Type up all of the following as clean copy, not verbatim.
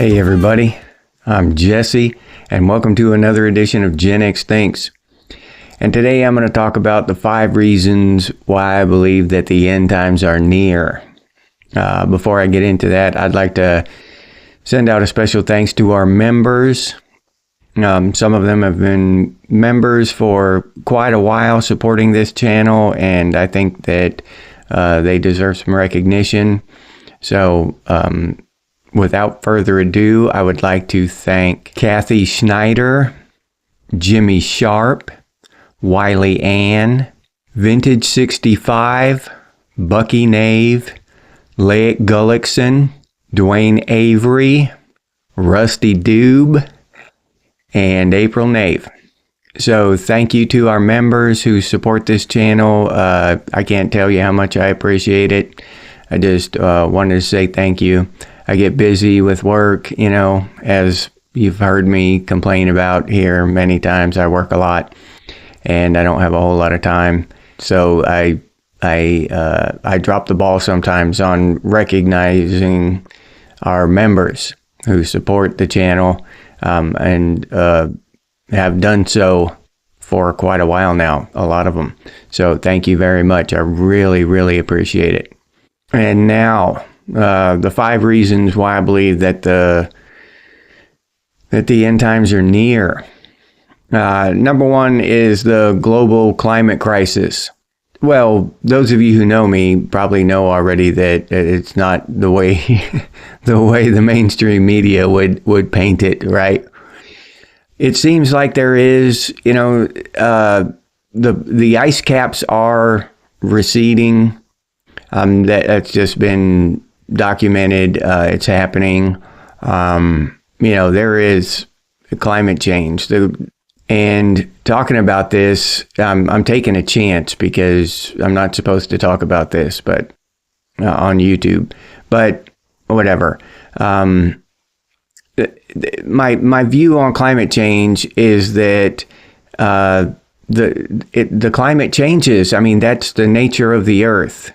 Hey everybody, I'm Jesse, and welcome to another edition of Gen X Thinks. And today I'm going to talk about the 5 reasons why I believe that the end times are near. Before I get into that, I'd like to send out a special thanks to our members. Some of them have been members for quite a while supporting this channel, and I think that they deserve some recognition. So, without further ado, I would like to thank Kathy Schneider, Jimmy Sharp, Wiley Ann, Vintage 65, Bucky Nave, Leic Gullickson, Dwayne Avery, Rusty Doob, and April Nave. So thank you to our members who support this channel. I can't tell you how much I appreciate it. I just wanted to say thank you. I get busy with work, as you've heard me complain about here many times. I work a lot and I don't have a whole lot of time. So I drop the ball sometimes on recognizing our members who support the channel and have done so for quite a while now, a lot of them. So thank you very much. I really, really appreciate it. And now, the 5 reasons why I believe that the end times are near. Number 1 is the global climate crisis. Well, those of you who know me probably know already that it's not the way the mainstream media would paint it, right? It seems like there is, the ice caps are receding. That's just been documented. It's happening. There is climate change. And talking about this, I'm taking a chance because I'm not supposed to talk about this, but on YouTube. But whatever. My view on climate change is that the climate changes. I mean, that's the nature of the Earth.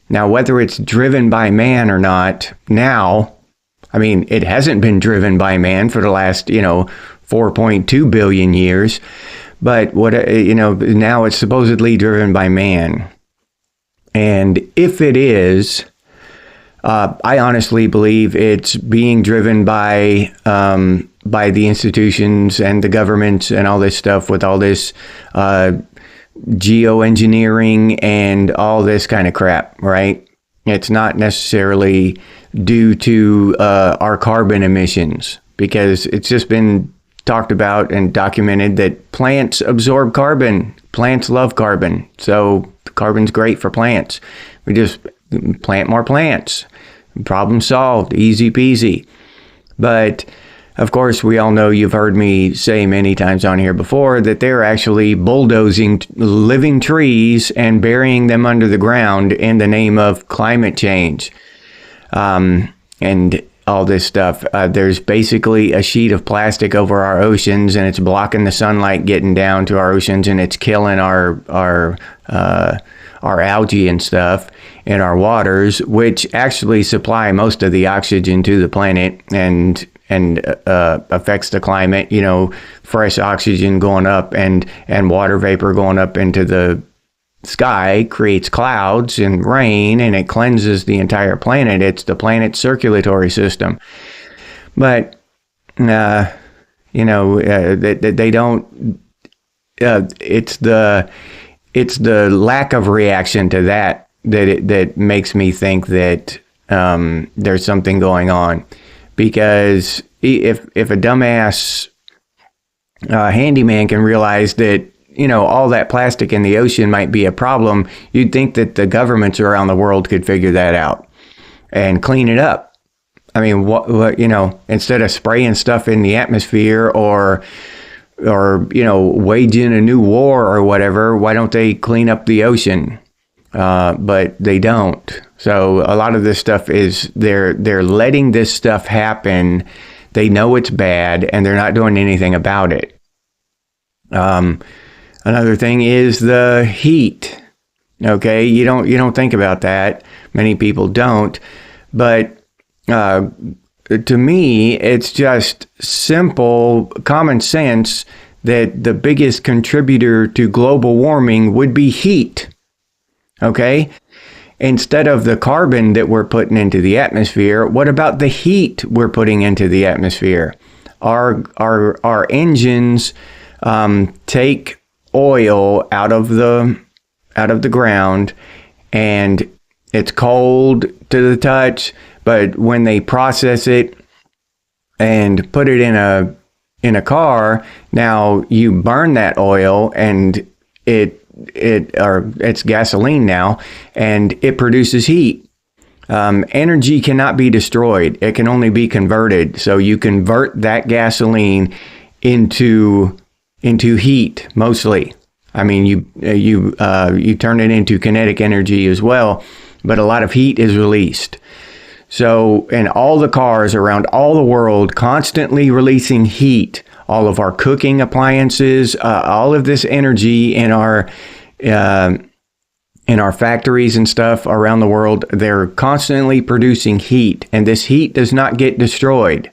Now, whether it's driven by man or not, it hasn't been driven by man for the last, 4.2 billion years, but now it's supposedly driven by man. And if it is, I honestly believe it's being driven by the institutions and the governments and all this stuff with all this, geoengineering and all this kind of crap, right? It's not necessarily due to our carbon emissions, because it's just been talked about and documented that plants absorb carbon. Plants love carbon. So carbon's great for plants. We just plant more plants. Problem solved. Easy peasy. But of course, we all know, you've heard me say many times on here before, that they're actually bulldozing living trees and burying them under the ground in the name of climate change. And all this stuff. There's basically a sheet of plastic over our oceans, and it's blocking the sunlight getting down to our oceans, and it's killing our algae and stuff in our waters, which actually supply most of the oxygen to the planet and affects the climate. Fresh oxygen going up and water vapor going up into the sky creates clouds and rain, and it cleanses the entire planet. It's the planet's circulatory system. But they don't. It's the lack of reaction to that makes me think that there's something going on. Because if a dumbass handyman can realize that all that plastic in the ocean might be a problem, you'd think that the governments around the world could figure that out and clean it up. I mean, instead of spraying stuff in the atmosphere or waging a new war or whatever, why don't they clean up the ocean? But they don't. So a lot of this stuff is they're letting this stuff happen. They know it's bad and they're not doing anything about it. Another thing is the heat. Okay, you don't think about that. Many people don't, but to me, it's just simple common sense that the biggest contributor to global warming would be heat. Okay? Instead of the carbon that we're putting into the atmosphere, what about the heat we're putting into the atmosphere? Our engines take oil out of the ground, and it's cold to the touch, but when they process it and put it in a car, now you burn that oil, and it's gasoline now, and it produces heat. Energy cannot be destroyed. It can only be converted. So you convert that gasoline into heat mostly. I mean, you turn it into kinetic energy as well, but a lot of heat is released. So, and all the cars around all the world constantly releasing heat. All of our cooking appliances, all of this energy in our factories and stuff around the world, they're constantly producing heat, and this heat does not get destroyed.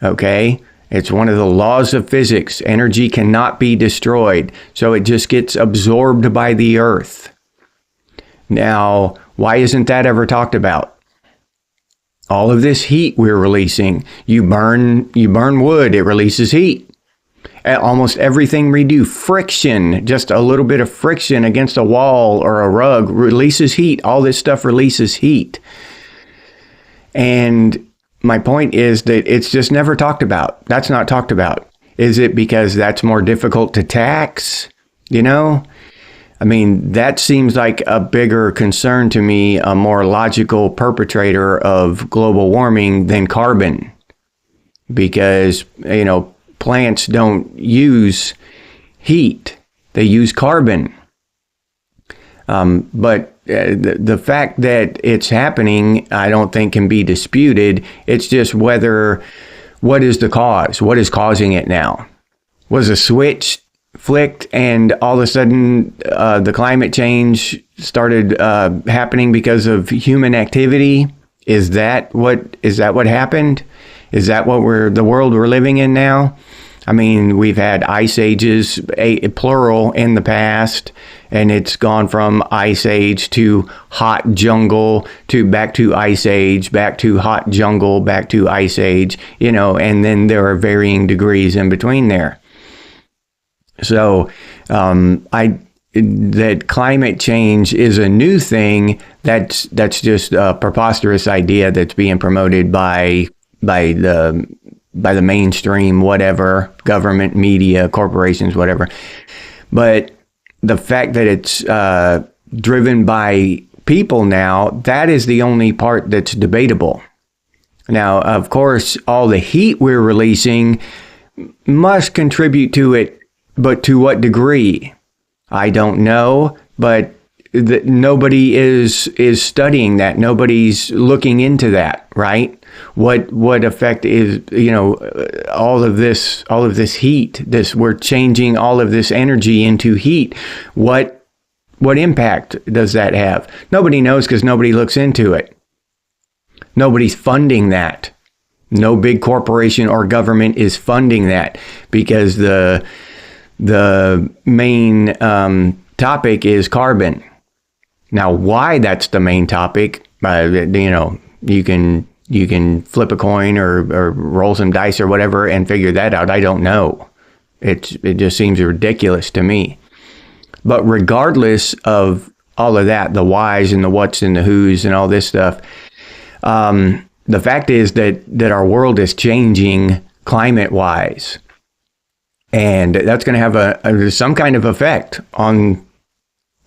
Okay? It's one of the laws of physics. Energy cannot be destroyed, so it just gets absorbed by the earth. Now, why isn't that ever talked about? All of this heat we're releasing, you burn wood, it releases heat. Almost everything we do, friction, just a little bit of friction against a wall or a rug releases heat. All this stuff releases heat. And my point is that it's just never talked about. That's not talked about. Is it because that's more difficult to tax? You know? I mean, that seems like a bigger concern to me, a more logical perpetrator of global warming than carbon. Because, you know, plants don't use heat. They use carbon. But the fact that it's happening, I don't think can be disputed. It's just what is the cause? What is causing it now? Was a switch flicked and all of a sudden the climate change started happening because of human activity? Is that what happened? Is that the world we're living in now? I mean, we've had ice ages, plural, in the past, and it's gone from ice age to hot jungle to back to ice age, back to hot jungle, back to ice age, you know, and then there are varying degrees in between there. So, that climate change is a new thing, that's just a preposterous idea that's being promoted by the mainstream, whatever, government, media, corporations, whatever. But the fact that it's driven by people now, that is the only part that's debatable. Now, of course, all the heat we're releasing must contribute to it, but to what degree? I don't know, but nobody is studying that. Nobody's looking into that, right? What effect is, you know, all of this heat, we're changing all of this energy into heat. What impact does that have? Nobody knows because nobody looks into it. Nobody's funding that. No big corporation or government is funding that because the main topic is carbon. Now, why that's the main topic, you know, you can flip a coin or roll some dice or whatever and figure that out. I don't know. It just seems ridiculous to me. But regardless of all of that, the whys and the whats and the whos and all this stuff, the fact is that our world is changing climate-wise. And that's going to have some kind of effect on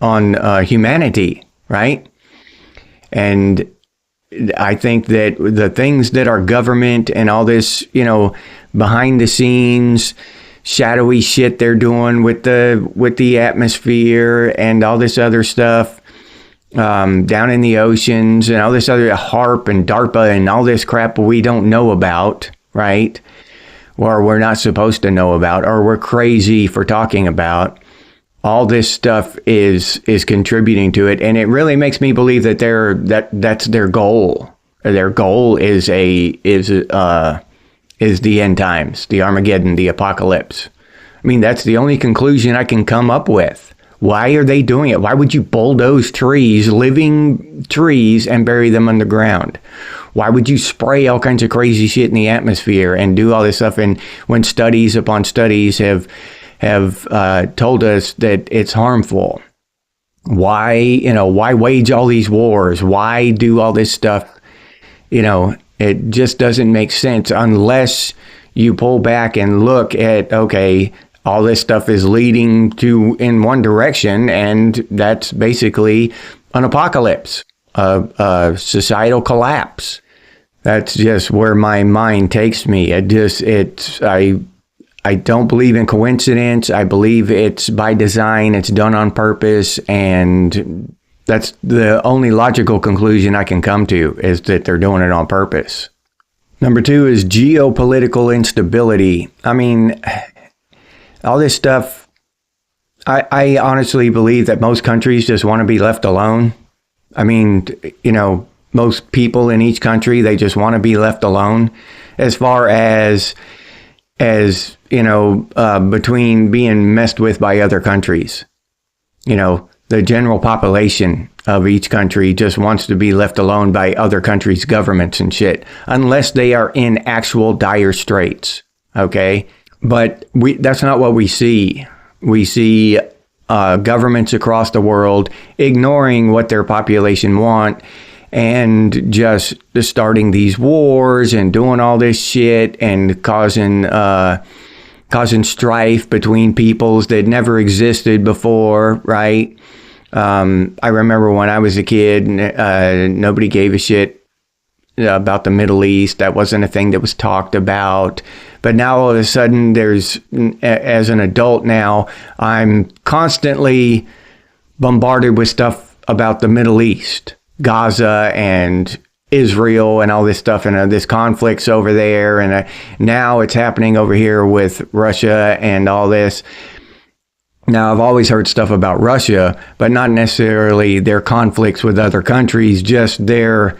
humanity, right? And I think that the things that our government and all this, you know, behind the scenes, shadowy shit they're doing with the atmosphere and all this other stuff down in the oceans and all this other HARP and DARPA and all this crap we don't know about, right? Or we're not supposed to know about, or we're crazy for talking about. All this stuff is contributing to it, and it really makes me believe that that's their goal. Their goal is the end times, the Armageddon, the apocalypse. I mean, that's the only conclusion I can come up with. Why are they doing it? Why would you bulldoze trees, living trees, and bury them underground? Why would you spray all kinds of crazy shit in the atmosphere and do all this stuff? And when studies upon studies have told us that it's harmful, why wage all these wars? Why do all this stuff? It just doesn't make sense unless you pull back and look at, okay, all this stuff is leading to in one direction, and that's basically an apocalypse, a societal collapse. That's just where my mind takes me. I don't believe in coincidence. I believe it's by design. It's done on purpose, and that's the only logical conclusion I can come to, is that they're doing it on purpose. Number 2 is geopolitical instability. I mean, all this stuff, I honestly believe that most countries just want to be left alone. I mean, most people in each country, they just want to be left alone as far as between being messed with by other countries. The general population of each country just wants to be left alone by other countries' governments and shit, unless they are in actual dire straits. Okay? But that's not what we see. We see governments across the world ignoring what their population want and just starting these wars and doing all this shit and causing strife between peoples that never existed before, right? I remember when I was a kid, nobody gave a shit about the Middle East. That wasn't a thing that was talked about. But now all of a sudden, as an adult now, I'm constantly bombarded with stuff about the Middle East, Gaza and Israel and all this stuff, and this conflicts over there. And now it's happening over here with Russia and all this. Now, I've always heard stuff about Russia, but not necessarily their conflicts with other countries, just their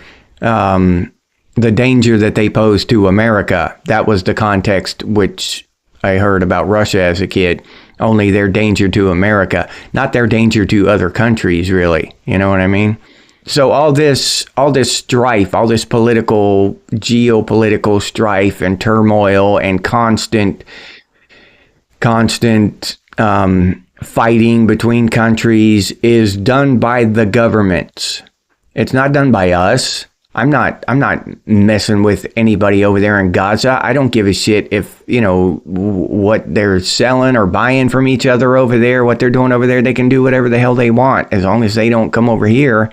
the danger that they pose to America. That was the context which I heard about Russia as a kid. Only their danger to America, not their danger to other countries, really. You know what I mean? So all this strife, all this geopolitical strife and turmoil and constant fighting between countries is done by the governments. It's not done by us. I'm not messing with anybody over there in Gaza. I don't give a shit if, what they're selling or buying from each other over there, what they're doing over there. They can do whatever the hell they want, as long as they don't come over here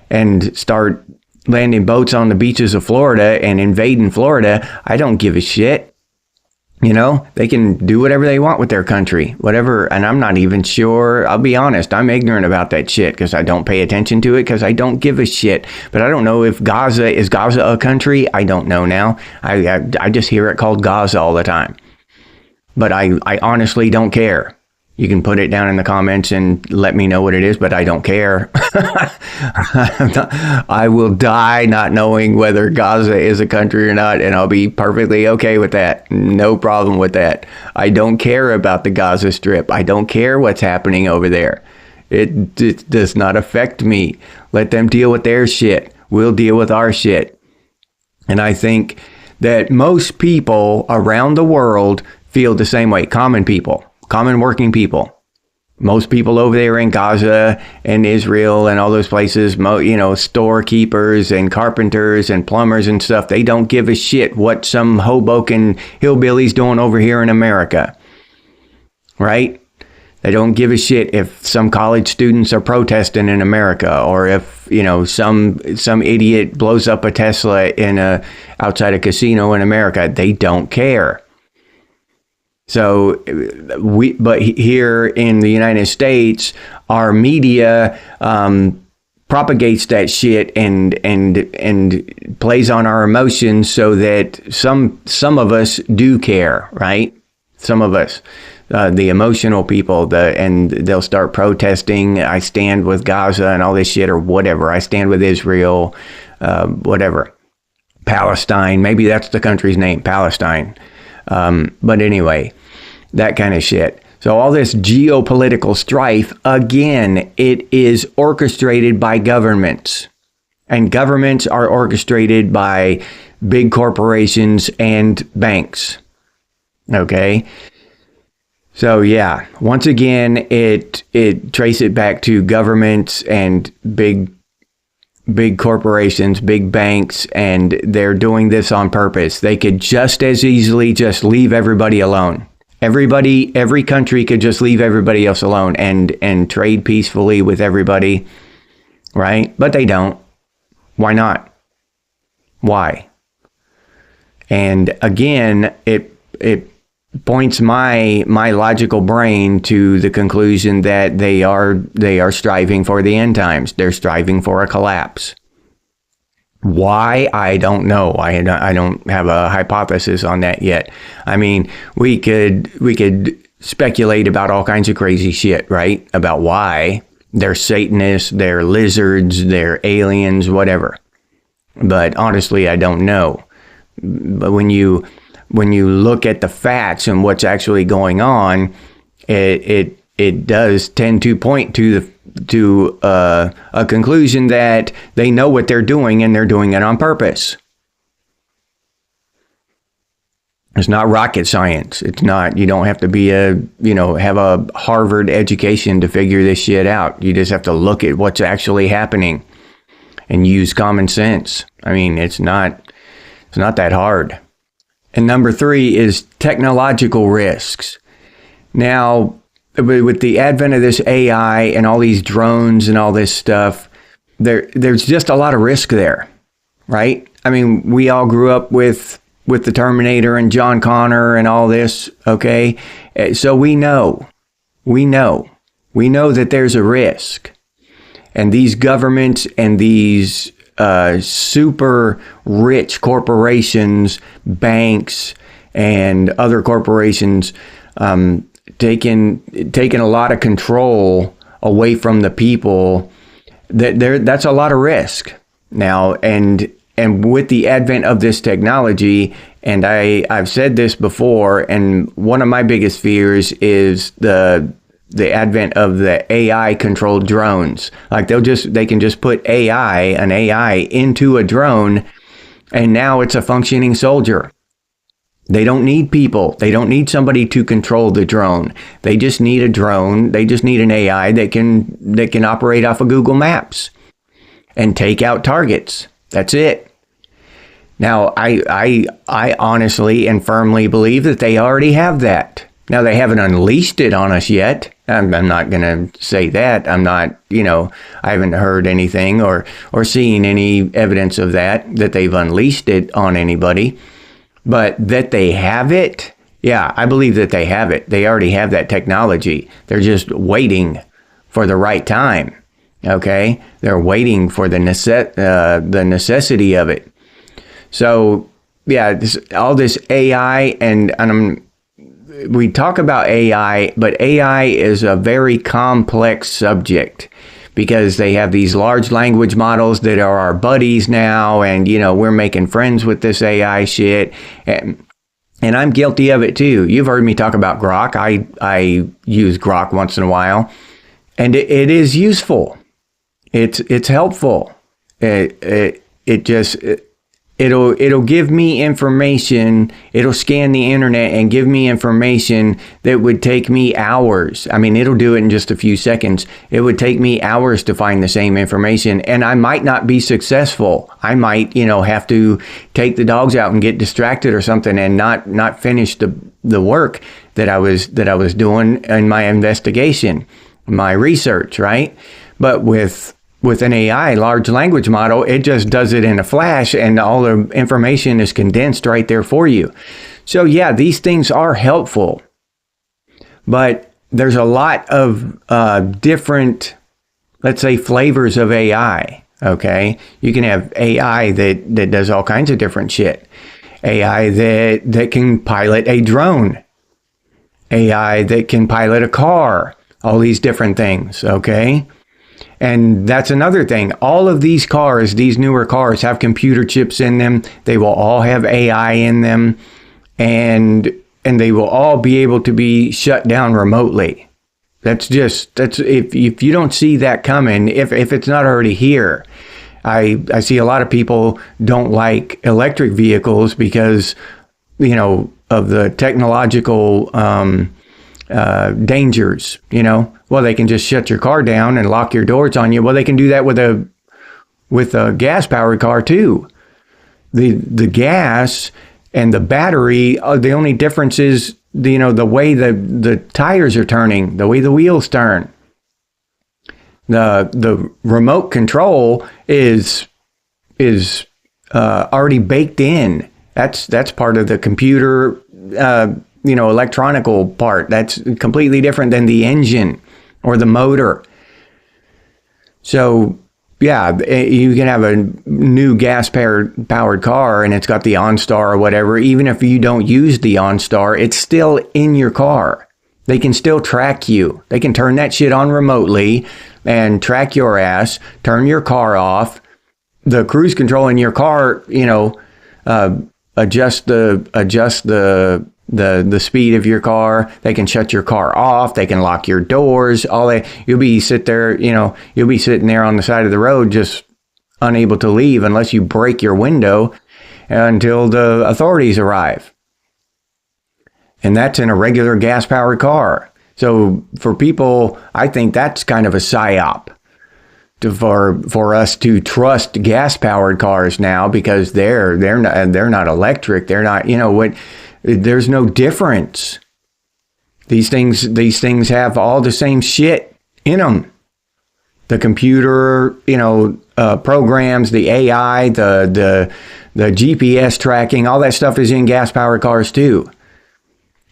and start landing boats on the beaches of Florida and invading Florida. I don't give a shit. They can do whatever they want with their country, whatever. And I'm not even sure. I'll be honest. I'm ignorant about that shit because I don't pay attention to it because I don't give a shit. But I don't know if is Gaza a country? I don't know now. I just hear it called Gaza all the time. But I honestly don't care. You can put it down in the comments and let me know what it is, but I don't care. I will die not knowing whether Gaza is a country or not, and I'll be perfectly okay with that. No problem with that. I don't care about the Gaza Strip. I don't care what's happening over there. It does not affect me. Let them deal with their shit. We'll deal with our shit. And I think that most people around the world feel the same way. Common people. Common working people. Most people over there in Gaza and Israel and all those places, storekeepers and carpenters and plumbers and stuff, they don't give a shit what some Hoboken hillbilly's doing over here in America. Right? They don't give a shit if some college students are protesting in America, or if, some idiot blows up a Tesla outside a casino in America. They don't care. So but here in the United States, our media propagates that shit and plays on our emotions so that some of us do care, right? Some of us, the emotional people, and they'll start protesting. I stand with Gaza and all this shit, or whatever. I stand with Israel. whatever, Palestine. Maybe that's the country's name, Palestine. But anyway, that kind of shit. So all this geopolitical strife, again, it is orchestrated by governments. And governments are orchestrated by big corporations and banks. Okay? So yeah, once again, it traces it back to governments and big corporations, big banks, and they're doing this on purpose. They could just as easily just leave everybody alone. Every country could just leave everybody else alone and trade peacefully with everybody, right? But they don't. Why not? Why? And again, it points my logical brain to the conclusion that they are striving for the end times. They're striving for a collapse. Why? I don't know. I don't have a hypothesis on that yet. I mean, we could speculate about all kinds of crazy shit, right? About why. They're Satanists, they're lizards, they're aliens, whatever. But honestly, I don't know. But when you look at the facts and what's actually going on, it does tend to point to a conclusion that they know what they're doing and they're doing it on purpose. It's not rocket science. It's not, you don't have to be have a Harvard education to figure this shit out. You just have to look at what's actually happening and use common sense. I mean, it's not that hard. And number 3 is technological risks. Now, with the advent of this AI and all these drones and all this stuff, there's just a lot of risk there, right? I mean, we all grew up with the Terminator and John Connor and all this, okay? So we know that there's a risk. And these governments and these super rich corporations, banks, and other corporations taking a lot of control away from the people. That's a lot of risk now. And with the advent of this technology, and I've said this before, and one of my biggest fears is the advent of the AI controlled drones. Like they can just put an AI into a drone, and now it's a functioning soldier. They don't need people. They don't need somebody to control the drone. They just need a drone. They just need an AI that can operate off of Google Maps and take out targets. That's it. Now, I honestly and firmly believe that they already have that. Now, they haven't unleashed it on us yet. I'm not going to say that. I'm not, I haven't heard anything or seen any evidence of that they've unleashed it on anybody. But that they have it, yeah, I believe that they have it. They already have that technology. They're just waiting for the right time, okay? They're waiting for the necessity of it. So, yeah, all this AI, and we talk about AI, but AI is a very complex subject because they have these large language models that are our buddies now, and, we're making friends with this AI shit, and I'm guilty of it too. You've heard me talk about Grok. I use Grok once in a while, and it is useful. It's helpful. It'll give me information. It'll scan the internet and give me information that would take me hours. I mean, it'll do it in just a few seconds. It would take me hours to find the same information, and I might not be successful. I might, have to take the dogs out and get distracted or something and not finish the work that I was doing in my investigation, my research, right? But with an AI, large language model, it just does it in a flash, and all the information is condensed right there for you. So yeah, these things are helpful, but there's a lot of different, let's say, flavors of AI, okay? You can have AI that does all kinds of different shit. AI that can pilot a drone. AI that can pilot a car. All these different things, okay? And that's another thing. All of these cars, these newer cars, have computer chips in them. They will all have AI in them, and they will all be able to be shut down remotely. That's if you don't see that coming, if it's not already here. I see a lot of people don't like electric vehicles because, of the technological dangers, Well, they can just shut your car down and lock your doors on you. Well, they can do that with a gas-powered car too. The gas and the battery, the only difference is the way the tires are turning, the way the wheels turn. The remote control is already baked in. That's part of the computer, electronical part. That's completely different than the engine or the motor. So, yeah, you can have a new gas-powered car and it's got the OnStar or whatever. Even if you don't use the OnStar, it's still in your car. They can still track you. They can turn that shit on remotely and track your ass, turn your car off. The cruise control in your car, adjust the speed of your car. They can shut your car off. They can lock your doors. You'll be sitting there on the side of the road, just unable to leave unless you break your window until the authorities arrive. And that's in a regular gas-powered car. So for people, I think that's kind of a psyop for us to trust gas-powered cars now, because they're not electric. They're not, there's no difference. These things have all the same shit in them. The computer, programs, the AI, the GPS tracking, all that stuff is in gas-powered cars too.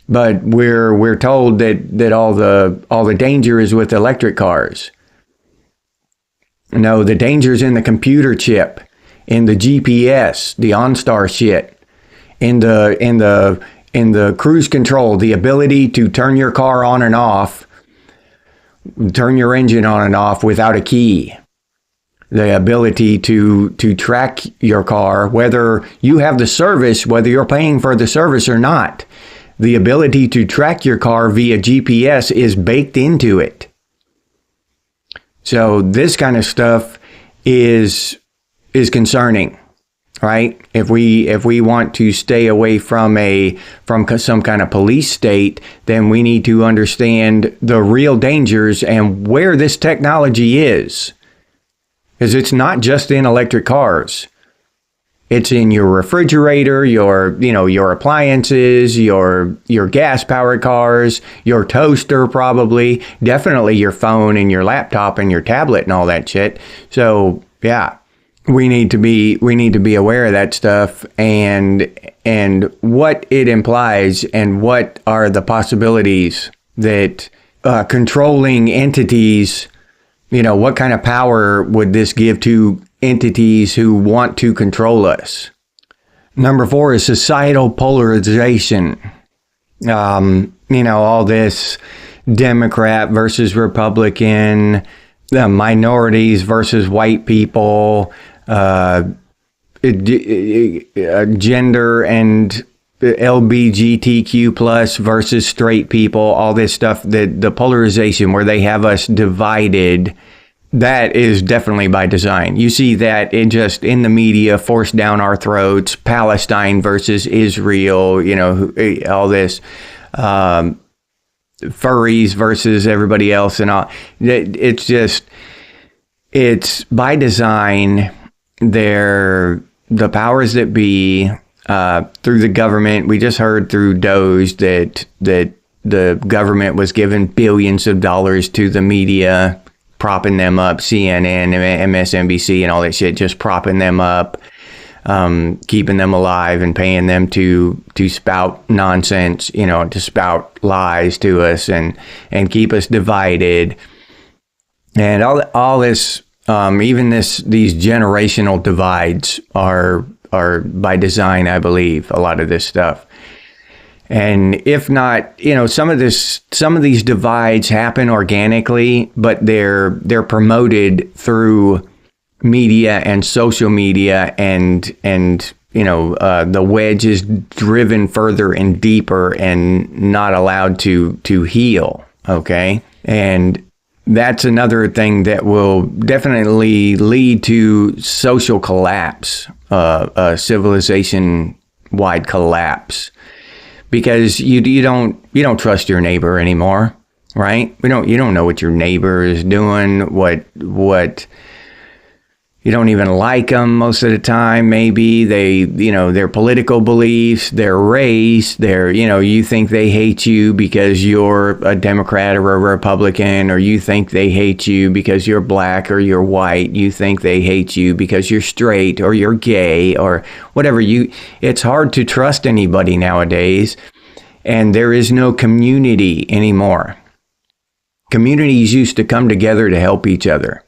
But we're told that all the danger is with electric cars. No, the danger's in the computer chip, in the GPS, the OnStar shit, in the cruise control, the ability to turn your car on and off, turn your engine on and off without a key. The ability to track your car, whether you have the service, whether you're paying for the service or not. The ability to track your car via GPS is baked into it. So this kind of stuff is concerning, right? If we want to stay away from some kind of police state, then we need to understand the real dangers and where this technology is. Because it's not just in electric cars. It's in your refrigerator, your appliances, your gas-powered cars, your toaster probably, definitely your phone and your laptop and your tablet and all that shit. So yeah, we need to be aware of that stuff and what it implies and what are the possibilities that controlling entities, what kind of power would this give to entities who want to control us? Number 4 is societal polarization. All this Democrat versus Republican, minorities versus white people, gender and LGBTQ plus versus straight people, all this stuff, the polarization where they have us divided. That is definitely by design. You see that in the media, forced down our throats, Palestine versus Israel, all this, furries versus everybody else and all. It's by design. The powers that be, through the government, we just heard through Doge that the government was giving billions of dollars to the media, propping them up, CNN, MSNBC, and all that shit, just propping them up, keeping them alive and paying them to spout nonsense, to spout lies to us and keep us divided. And all this, even these generational divides are by design, I believe, a lot of this stuff. And if not, some of these divides happen organically, but they're promoted through media and social media, and the wedge is driven further and deeper and not allowed to heal. Okay. And that's another thing that will definitely lead to social collapse, civilization-wide collapse, because you don't trust your neighbor anymore, right? You don't know what your neighbor is doing, what you don't even like them most of the time. Maybe their political beliefs, their race, you think they hate you because you're a Democrat or a Republican, or you think they hate you because you're black or you're white. You think they hate you because you're straight or you're gay or whatever. It's hard to trust anybody nowadays, and there is no community anymore. Communities used to come together to help each other.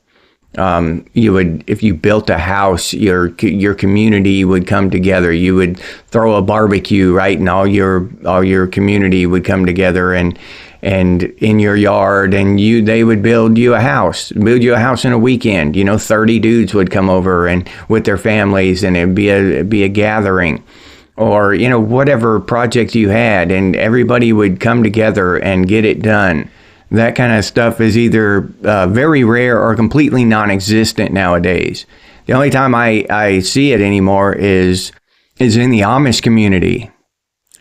If you built a house, your community would come together. You would throw a barbecue, right, and all your community would come together and in your yard, and they would build you a house in a weekend. 30 dudes would come over and with their families, and it'd be a gathering, or whatever project you had, and everybody would come together and get it done. That kind of stuff is either very rare or completely non-existent nowadays. The only time I see it anymore is in the Amish community,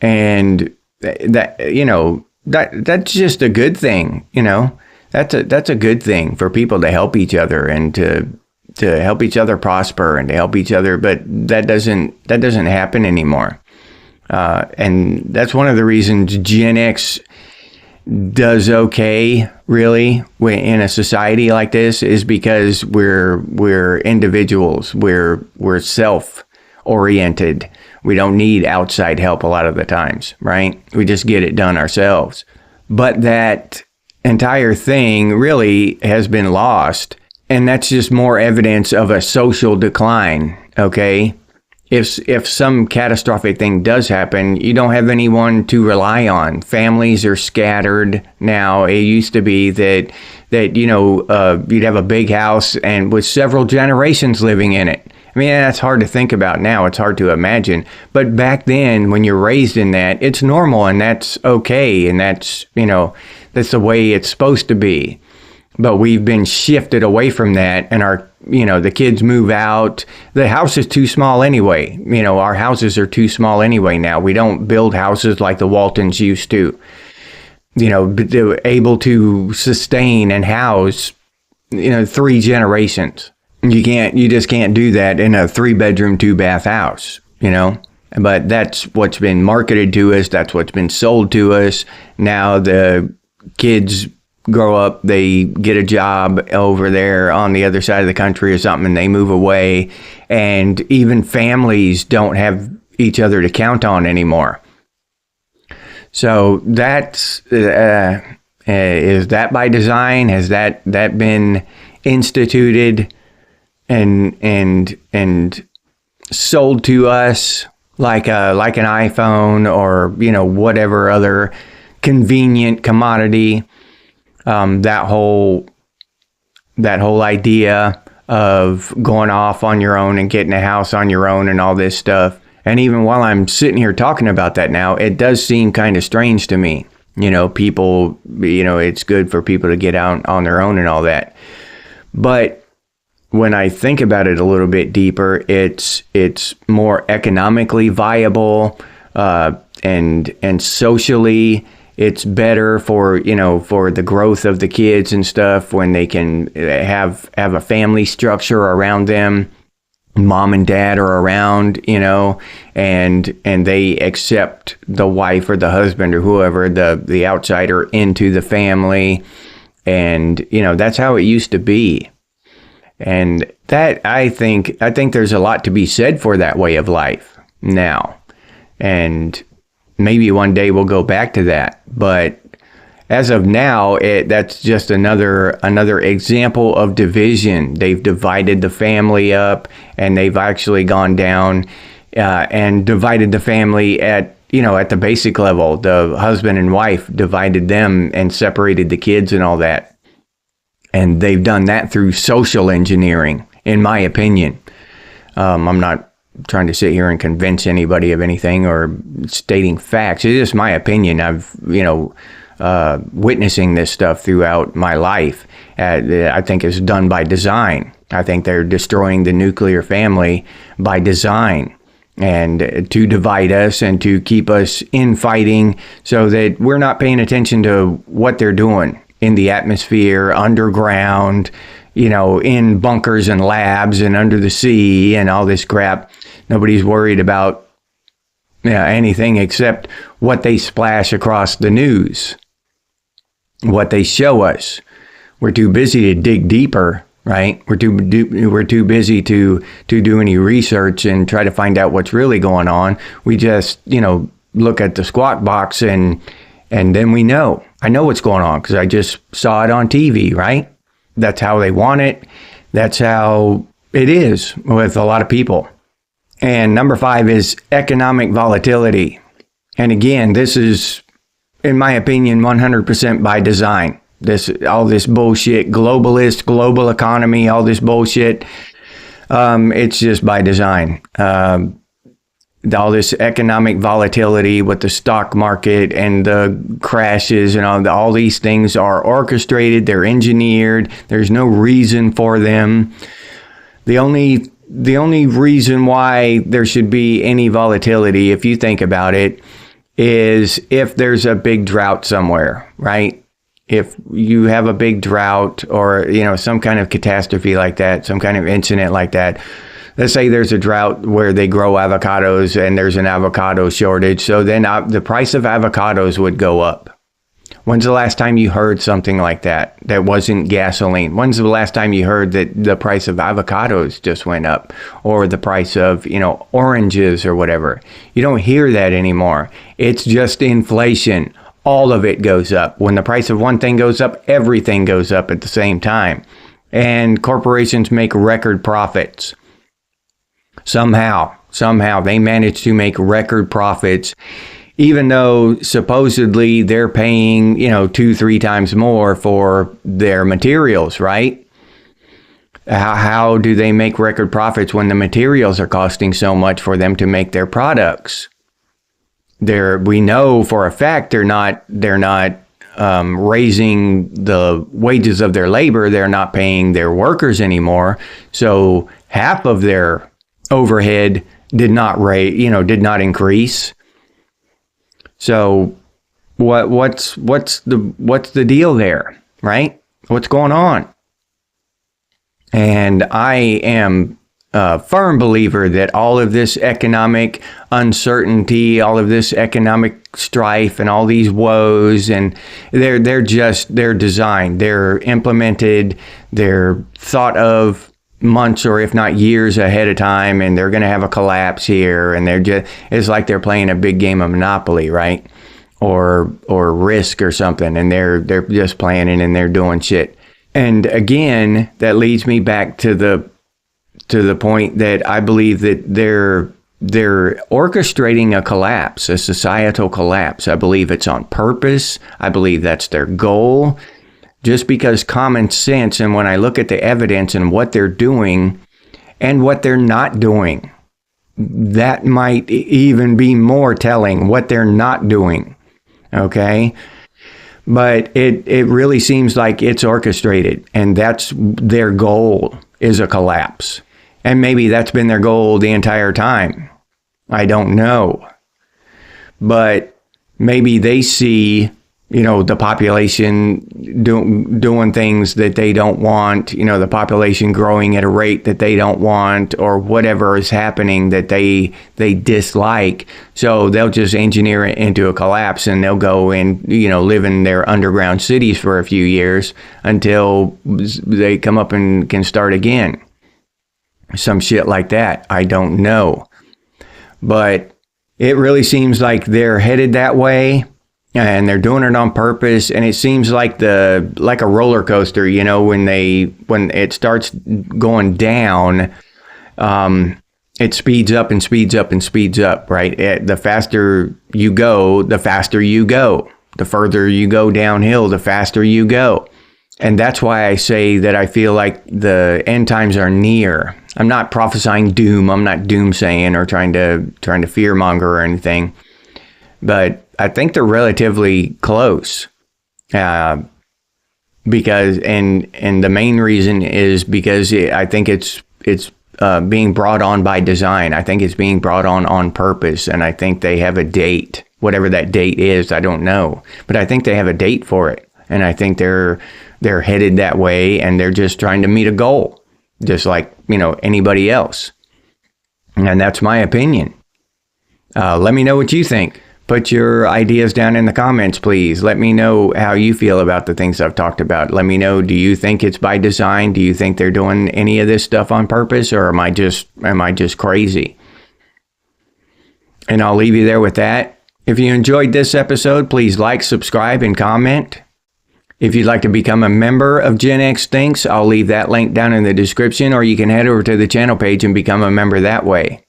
and that's just a good thing. That's a good thing for people to help each other and to help each other prosper and to help each other. But that doesn't happen anymore, and that's one of the reasons Gen X does okay, really, in a society like this, is because we're individuals. We're self-oriented. We don't need outside help a lot of the times, right? We just get it done ourselves. But that entire thing really has been lost, and that's just more evidence of a social decline, okay? If some catastrophic thing does happen, you don't have anyone to rely on. Families are scattered now. It used to be that you'd have a big house and with several generations living in it. I mean, that's hard to think about now. It's hard to imagine. But back then, when you're raised in that, it's normal and that's okay, and that's the way it's supposed to be. But we've been shifted away from that, and the kids move out. The house is too small anyway. Our houses are too small anyway now. We don't build houses like the Waltons used to. They're able to sustain and house, 3 generations. You just can't do that in a 3-bedroom, 2-bath house, But that's what's been marketed to us. That's what's been sold to us. Now the kids grow up, they get a job over there on the other side of the country or something, and they move away, and even families don't have each other to count on anymore. So that's is that by design? Has that been instituted and sold to us like an iPhone or whatever other convenient commodity? That whole idea of going off on your own and getting a house on your own and all this stuff. And even while I'm sitting here talking about that now, it does seem kind of strange to me. People, it's good for people to get out on their own and all that. But when I think about it a little bit deeper, it's more economically viable, and socially, it's better for the growth of the kids and stuff when they can have a family structure around them. Mom and dad are around, and they accept the wife or the husband or whoever, the outsider, into the family. And, that's how it used to be. And that, I think there's a lot to be said for that way of life now. And maybe one day we'll go back to that. But as of now, that's just another example of division. They've divided the family up, and they've actually gone down and divided the family at at the basic level, the husband and wife divided them and separated the kids and all that. And they've done that through social engineering, in my opinion. I'm not trying to sit here and convince anybody of anything or stating facts. It's just my opinion. I've, witnessing this stuff throughout my life. I think it's done by design. I think they're destroying the nuclear family by design, and to divide us and to keep us infighting so that we're not paying attention to what they're doing in the atmosphere, underground, in bunkers and labs and under the sea and all this crap. Nobody's worried about anything except what they splash across the news, what they show us. We're too busy to dig deeper, right? We're too busy to do any research and try to find out what's really going on. We just, look at the squawk box and then we know. I know what's going on because I just saw it on TV, right? That's how they want it. That's how it is with a lot of people. And number 5 is economic volatility. And again, this is, in my opinion, 100% by design. All this bullshit, globalist, global economy, all this bullshit, it's just by design. All this economic volatility with the stock market and the crashes and all these things are orchestrated. They're engineered. There's no reason for them. The only reason why there should be any volatility, if you think about it, is if there's a big drought somewhere, right? If you have a big drought or, some kind of catastrophe like that, some kind of incident like that. Let's say there's a drought where they grow avocados and there's an avocado shortage. So then the price of avocados would go up. When's the last time you heard something like that? That wasn't gasoline. When's the last time you heard that the price of avocados just went up, or the price of, oranges or whatever? You don't hear that anymore. It's just inflation. All of it goes up. When the price of one thing goes up, everything goes up at the same time. And corporations make record profits. Somehow they manage to make record profits, even though supposedly they're paying, 2-3 times more for their materials, right? How do they make record profits when the materials are costing so much for them to make their products? We know for a fact they're not raising the wages of their labor. They're not paying their workers anymore. So half of their overhead did not increase. So what's the deal there, right? What's going on? And I am a firm believer that all of this economic uncertainty, all of this economic strife and all these woes, and they're designed, they're implemented, they're thought of months or if not years ahead of time, and they're going to have a collapse here, and it's like they're playing a big game of Monopoly, right? Or Risk or something, and they're just planning and they're doing shit. And again, that leads me back to the point that I believe that they're orchestrating a collapse, a societal collapse. I believe it's on purpose. I believe that's their goal. Just because common sense, and when I look at the evidence and what they're doing and what they're not doing, that might even be more telling what they're not doing, okay? But it really seems like it's orchestrated, and that's their goal, is a collapse. And maybe that's been their goal the entire time. I don't know. But maybe they see, the population doing things that they don't want, the population growing at a rate that they don't want, or whatever is happening that they dislike. So they'll just engineer it into a collapse, and they'll go and, live in their underground cities for a few years until they come up and can start again. Some shit like that. I don't know. But it really seems like they're headed that way. And they're doing it on purpose, and it seems like a roller coaster. When it starts going down, it speeds up and speeds up and speeds up, right? The faster you go, the faster you go. The further you go downhill, the faster you go. And that's why I say that I feel like the end times are near. I'm not prophesying doom. I'm not doomsaying or trying to fearmonger or anything. But I think they're relatively close. Because the main reason is because I think it's being brought on by design. I think it's being brought on purpose, and I think they have a date. Whatever that date is, I don't know, but I think they have a date for it, and I think they're headed that way, and they're just trying to meet a goal, just like anybody else. And that's my opinion. Let me know what you think. Put your ideas down in the comments, please. Let me know how you feel about the things I've talked about. Let me know, do you think it's by design? Do you think they're doing any of this stuff on purpose, or am I just crazy? And I'll leave you there with that. If you enjoyed this episode, please like, subscribe, and comment. If you'd like to become a member of Gen X Thinks, I'll leave that link down in the description, or you can head over to the channel page and become a member that way.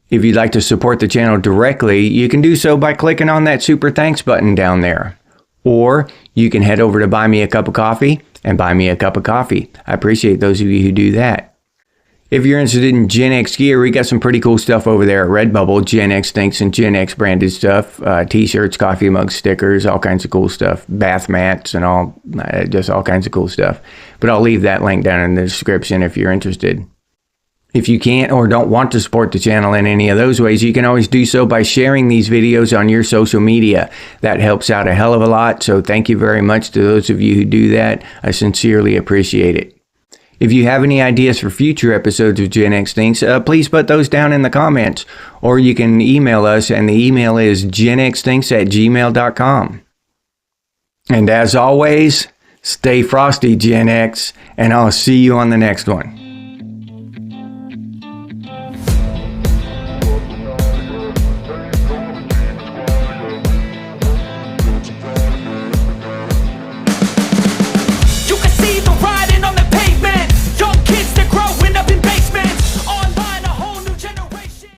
If you'd like to support the channel directly, you can do so by clicking on that super thanks button down there. Or you can head over to Buy Me a Cup of Coffee and buy me a cup of coffee. I appreciate those of you who do that. If you're interested in Gen X gear, we got some pretty cool stuff over there at Redbubble. Gen X Thinks and Gen X branded stuff. T-shirts, coffee mugs, stickers, all kinds of cool stuff. Bath mats and all, just all kinds of cool stuff. But I'll leave that link down in the description if you're interested. If you can't or don't want to support the channel in any of those ways, you can always do so by sharing these videos on your social media. That helps out a hell of a lot, so thank you very much to those of you who do that. I sincerely appreciate it. If you have any ideas for future episodes of Gen X Thinks, please put those down in the comments. Or you can email us, and the email is genxthinks@gmail.com. And as always, stay frosty, Gen X, and I'll see you on the next one.